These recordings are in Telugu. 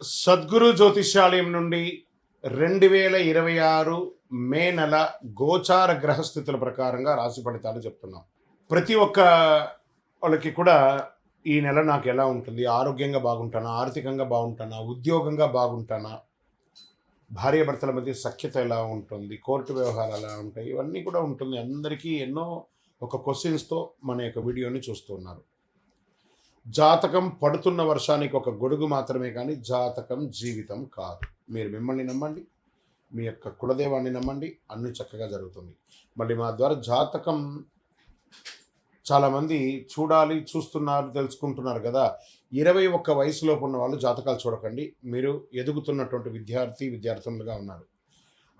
సద్గురు జ్యోతిష్యాలయం నుండి 2026 మే నెల గోచార గ్రహస్థితుల ప్రకారంగా రాశి ఫలితాలు చెప్తున్నాం. ప్రతి ఒక్క వాళ్ళకి కూడా ఈ నెల నాకు ఎలా ఉంటుంది, ఆరోగ్యంగా బాగుంటానా, ఆర్థికంగా బాగుంటానా, ఉద్యోగంగా బాగుంటానా, భార్యాభర్తల మధ్య సఖ్యత ఎలా ఉంటుంది, కోర్టు వ్యవహారాలు ఎలా ఉంటాయి, ఇవన్నీ కూడా ఉంటుంది. అందరికీ ఎన్నో ఒక క్వశ్చన్స్తో మన యొక్క వీడియోని చూస్తున్నారు. జాతకం పడుతున్న వర్షానికి ఒక గొడుగు మాత్రమే కానీ జాతకం జీవితం కాదు. మీరు మిమ్మల్ని నమ్మండి, మీ యొక్క కులదేవాన్ని నమ్మండి, అన్ని చక్కగా జరుగుతుంది. మళ్ళీ మా ద్వారా జాతకం చాలామంది చూస్తున్నారు, తెలుసుకుంటున్నారు కదా. 21 వయసులోపు ఉన్న వాళ్ళు జాతకాలు చూడకండి. మీరు ఎదుగుతున్నటువంటి విద్యార్థులుగా ఉన్నారు.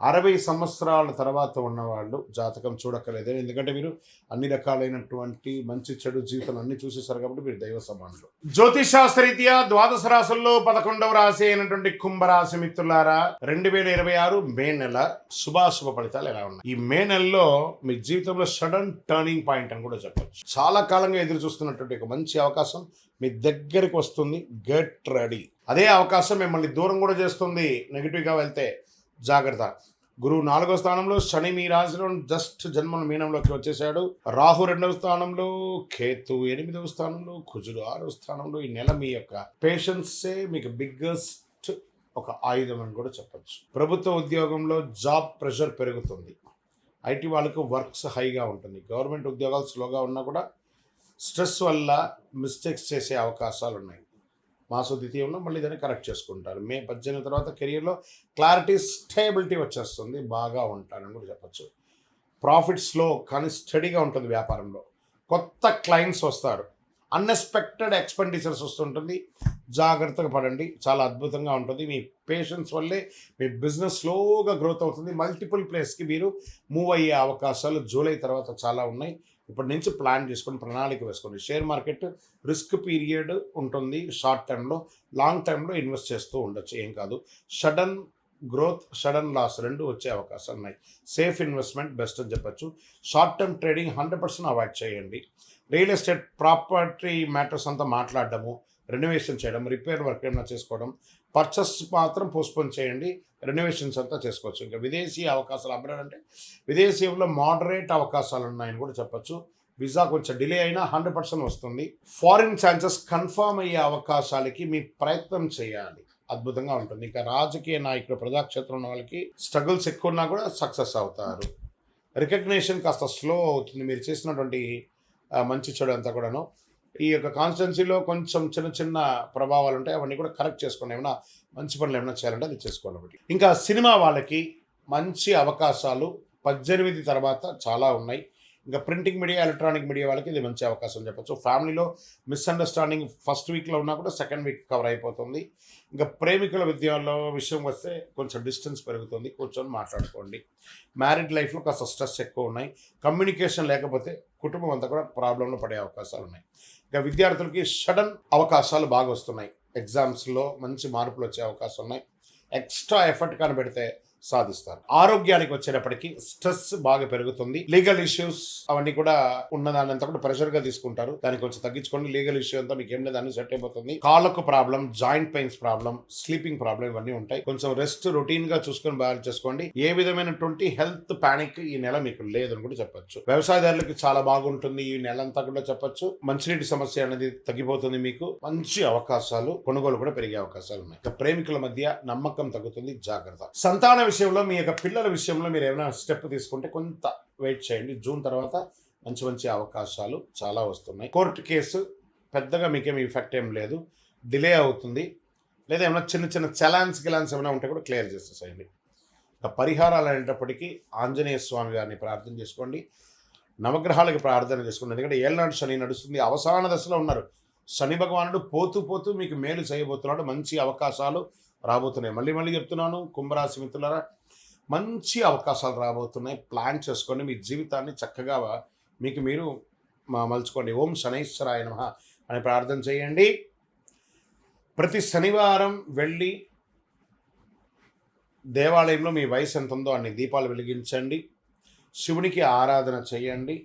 60 సంవత్సరాల తర్వాత ఉన్నవాళ్ళు జాతకం చూడక్కర్లేదు. ఎందుకంటే మీరు అన్ని రకాలైనటువంటి మంచి చెడు జీవితం అన్ని చూసేసారు కాబట్టి మీరు దైవ సమానులు. జ్యోతిషాస్త్రరీత్యా ద్వాదశ రాశుల్లో 11వ రాశి అయినటువంటి కుంభరాశి మిత్రులారా, 2026 మే నెల శుభాశుభ ఫలితాలు ఎలా ఉన్నాయి? ఈ మే నెలలో మీ జీవితంలో సడన్ టర్నింగ్ పాయింట్ అని కూడా చెప్పచ్చు. చాలా కాలంగా ఎదురు చూస్తున్నటువంటి ఒక మంచి అవకాశం మీ దగ్గరికి వస్తుంది. Get ready. అదే అవకాశం మిమ్మల్ని దూరం కూడా చేస్తుంది. నెగిటివ్గా వెళ్తే జాగ్రత్త. గురువు 4వ స్థానంలో, శని మీ రాశిలో జస్ట్ జన్మల మీనంలోకి వచ్చేసాడు. రాహు 2వ స్థానంలో, కేతు 8వ స్థానంలో, కుజుడు 6వ స్థానంలో. ఈ నెల మీ యొక్క పేషెన్సే మీకు బిగ్గెస్ట్ ఒక ఆయుధం అని కూడా చెప్పచ్చు. ప్రభుత్వ ఉద్యోగంలో జాబ్ ప్రెషర్ పెరుగుతుంది. ఐటీ వాళ్ళకు వర్క్స్ హైగా ఉంటుంది. గవర్నమెంట్ ఉద్యోగాలు స్లోగా ఉన్నా కూడా స్ట్రెస్ వల్ల మిస్టేక్స్ చేసే అవకాశాలు ఉన్నాయి. మాస ద్వితీయంలో మళ్ళీ దాన్ని కరెక్ట్ చేసుకుంటారు. మే 18 తర్వాత కెరియర్లో క్లారిటీ, స్టేబిలిటీ వచ్చేస్తుంది. బాగా ఉంటారని కూడా చెప్పచ్చు. ప్రాఫిట్ స్లో కానీ స్టడీగా ఉంటుంది. వ్యాపారంలో కొత్త క్లయింట్స్ వస్తారు. అన్ఎక్స్పెక్టెడ్ ఎక్స్పెండిచర్స్ వస్తుంటుంది. జాగ్రత్తగా పడండి. చాలా అద్భుతంగా ఉంటుంది. మీ పేషెన్స్ వల్లే మీ బిజినెస్ స్లోగా గ్రోత్ అవుతుంది. మల్టిపుల్ ప్లేస్కి మీరు మూవ్ అయ్యే అవకాశాలు జూలై తర్వాత చాలా ఉన్నాయి. ఇప్పటి నుంచి ప్లాన్ చేసుకొని ప్రణాళిక వేసుకోండి. షేర్ మార్కెట్ రిస్క్ పీరియడ్ ఉంటుంది. షార్ట్ టైంలో, లాంగ్ టైంలో ఇన్వెస్ట్ చేస్తూ ఉండొచ్చు, ఏం కాదు. సడన్ గ్రోత్, సడన్ లాస్ రెండు వచ్చే అవకాశాలు ఉన్నాయి. సేఫ్ ఇన్వెస్ట్మెంట్ బెస్ట్ అని చెప్పచ్చు. షార్ట్ టర్మ్ ట్రేడింగ్ 100% అవాయిడ్ చేయండి. రియల్ ఎస్టేట్ ప్రాపర్టీ మ్యాటర్స్ అంతా మాట్లాడడము, రెనోవేషన్ చేయడం, రిపేర్ వర్క్ ఏమైనా చేసుకోవడం, పర్చేస్ మాత్రం పోస్ట్పోన్ చేయండి. రెనోవేషన్స్ అంతా చేసుకోవచ్చు. ఇంకా విదేశీ అవకాశాలు అవ్వడాలంటే విదేశీయంలో మోడరేట్ అవకాశాలు ఉన్నాయని కూడా చెప్పచ్చు. వీసా కొంచెం డిలే అయినా 100% వస్తుంది. ఫారిన్ ఛాన్సెస్ కన్ఫర్మ్ అయ్యే అవకాశాలకి మీ ప్రయత్నం చేయాలి. అద్భుతంగా ఉంటుంది. ఇంకా రాజకీయ నాయకులు, ప్రజాక్షేత్రం ఉన్న వాళ్ళకి స్ట్రగుల్స్ ఎక్కువ ఉన్నా కూడా సక్సెస్ అవుతారు. రికగ్నేషన్ కాస్త స్లో అవుతుంది. మీరు చేసినటువంటి మంచి చెడు అంతా కూడాను. ఈ యొక్క కాన్స్టిట్యున్సీలో కొంచెం చిన్న చిన్న ప్రభావాలు ఉంటాయి. అవన్నీ కూడా కరెక్ట్ చేసుకోండి. ఏమైనా మంచి పనులు ఏమైనా చేయాలంటే అది చేసుకోండి. ఒకటి ఇంకా సినిమా వాళ్ళకి మంచి అవకాశాలు 18 తర్వాత చాలా ఉన్నాయి. ఇంకా ప్రింటింగ్ మీడియా, ఎలక్ట్రానిక్ మీడియా వాళ్ళకి ఇది మంచి అవకాశం చెప్పచ్చు. ఫ్యామిలీలో మిస్అండర్స్టాండింగ్ ఫస్ట్ వీక్లో ఉన్నా కూడా సెకండ్ వీక్ కవర్ అయిపోతుంది. ఇంకా ప్రేమికుల విషయం వస్తే కొంచెం డిస్టెన్స్ పెరుగుతుంది. కూర్చొని మాట్లాడుకోండి. మ్యారీడ్ లైఫ్లో కాస్త స్ట్రెస్ ఎక్కువ ఉన్నాయి. కమ్యూనికేషన్ లేకపోతే కుటుంబం అంతా కూడా ప్రాబ్లంలో పడే అవకాశాలు ఉన్నాయి. ఇంకా విద్యార్థులకి సడన్ అవకాశాలు బాగా వస్తున్నాయి. ఎగ్జామ్స్లో మంచి మార్పులు వచ్చే అవకాశం ఉన్నాయి. ఎక్స్ట్రా ఎఫర్ట్ కానీ పెడితే సాధిస్తారు. ఆరోగ్యానికి వచ్చేటప్పటికి స్ట్రెస్ బాగా పెరుగుతుంది. లీగల్ ఇష్యూస్ అవన్నీ కూడా ఉన్నదాన్ని అంతా కూడా ప్రెషర్ గా తీసుకుంటారు. దాన్ని కొంచెం తగ్గించుకోండి. లీగల్ ఇష్యూ అంతా మీకు ఏం లేదు, అన్ని సెట్ అయిపోతుంది. కాళ్ళకు problem, joint pains problem, sleeping problem ఇవన్నీ ఉంటాయి. కొంచెం రెస్ట్ రొటీన్ గా చూసుకొని బ్యాలెన్స్ చేసుకోండి. ఏ విధమైనటువంటి హెల్త్ పానిక్ ఈ నెల మీకు లేదని కూడా చెప్పొచ్చు. వ్యవసాయదారులకు చాలా బాగుంటుంది ఈ నెల అంతా కూడా చెప్పొచ్చు. మంచినీటి సమస్య అనేది తగ్గిపోతుంది. మీకు మంచి అవకాశాలు, కొనుగోలు కూడా పెరిగే అవకాశాలు ఉన్నాయి. ప్రేమికుల మధ్య నమ్మకం తగ్గుతుంది. జాగ్రత్త. సంతాన విషయంలో, మీ యొక్క పిల్లల విషయంలో మీరు ఏమైనా స్టెప్ తీసుకుంటే కొంత వెయిట్ చేయండి. జూన్ తర్వాత మంచి మంచి అవకాశాలు చాలా వస్తున్నాయి. కోర్టు కేసు పెద్దగా మీకేమి ఎఫెక్ట్ ఏం లేదు. డిలే అవుతుంది. లేదా ఏమైనా చిన్న చిన్న చలాన్స్ ఏమైనా ఉంటే కూడా క్లియర్ చేసేసేయండి. పరిహారాలు అనేటప్పటికీ ఆంజనేయ స్వామి గారిని ప్రార్థన చేసుకోండి. నవగ్రహాలకి ప్రార్థన చేసుకోండి. ఎందుకంటే ఏళ్ళనాడు శని నడుస్తుంది. అవసాన దశలో ఉన్నారు. శని భగవానుడు పోతూ మీకు మేలు చేయబోతున్నాడు. మంచి అవకాశాలు రాబోతున్నాయి. మళ్ళీ చెప్తున్నాను, కుంభరాశి మిత్రులారా, మంచి అవకాశాలు రాబోతున్నాయి. ప్లాన్ చేసుకొని మీ జీవితాన్ని చక్కగా మీకు మీరు మలుచుకోండి. ఓం శనైశ్వరాయ నమః అని ప్రార్థన చేయండి. ప్రతి శనివారం వెళ్ళి దేవాలయంలో మీ వయసు ఎంత ఉందో అన్ని దీపాలు వెలిగించండి. శివునికి ఆరాధన చేయండి.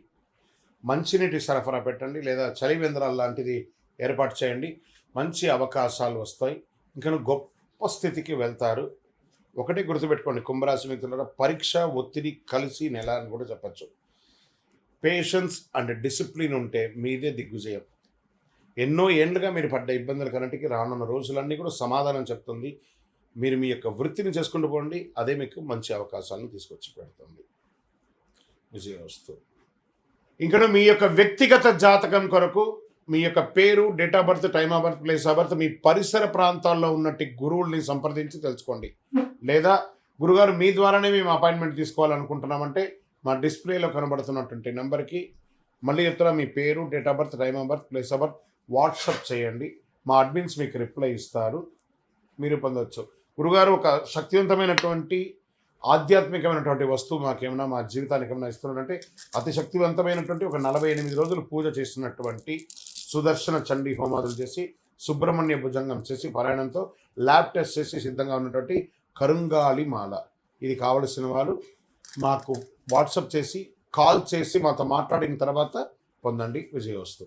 మంచినీటి సరఫరా పెట్టండి, లేదా చలివేంద్రాలు లాంటిది ఏర్పాటు చేయండి. మంచి అవకాశాలు వస్తాయి. ఇంకా గొప్ప స్థితికి వెళ్తారు. ఒకటే గుర్తుపెట్టుకోండి కుంభరాశి మిత్రులారా, పరీక్ష ఒత్తిడి కలిసి నెల అని కూడా చెప్పచ్చు. పేషెన్స్ అండ్ డిసిప్లిన్ ఉంటే మీదే దిగ్విజయం. ఎన్నో ఏండ్లుగా మీరు పడ్డ ఇబ్బందుల కన్నిటికీ రానున్న రోజులన్నీ కూడా సమాధానం చెప్తుంది. మీరు మీ యొక్క వృత్తిని చేసుకుంటూ పోండి, అదే మీకు మంచి అవకాశాలను తీసుకొచ్చి పెడుతుంది. విజయవస్తు. ఇంకా మీ యొక్క వ్యక్తిగత జాతకం కొరకు మీ యొక్క పేరు, date of birth, time of birth, place of birth, మీ పరిసర ప్రాంతాల్లో ఉన్నట్టు గురువుల్ని సంప్రదించి తెలుసుకోండి. లేదా గురుగారు మీ ద్వారానే మేము అపాయింట్మెంట్ తీసుకోవాలనుకుంటున్నామంటే మా డిస్ప్లేలో కనబడుతున్నటువంటి నెంబర్కి మళ్ళీ చెప్తున్నా, మీ పేరు, date of birth, time of birth, place of birth WhatsApp చేయండి. మా అడ్మిన్స్ మీకు రిప్లై ఇస్తారు, మీరు పొందవచ్చు. గురుగారు ఒక శక్తివంతమైనటువంటి ఆధ్యాత్మికమైనటువంటి వస్తువు మాకేమైనా మా జీవితానికి ఏమైనా ఇస్తున్నారంటే అతి శక్తివంతమైనటువంటి ఒక 48 రోజులు పూజ చేస్తున్నటువంటి సుదర్శన చండీ హోమాదులు చేసి సుబ్రహ్మణ్య భుజంగం చేసి పారాయణంతో ల్యాబ్ టెస్ట్ చేసి సిద్ధంగా ఉన్నటువంటి కరుంగాలి మాల. ఇది కావలసిన వాళ్ళు మాకు వాట్సాప్ చేసి కాల్ చేసి మాతో మాట్లాడిన తర్వాత పొందండి. విజయవస్తు.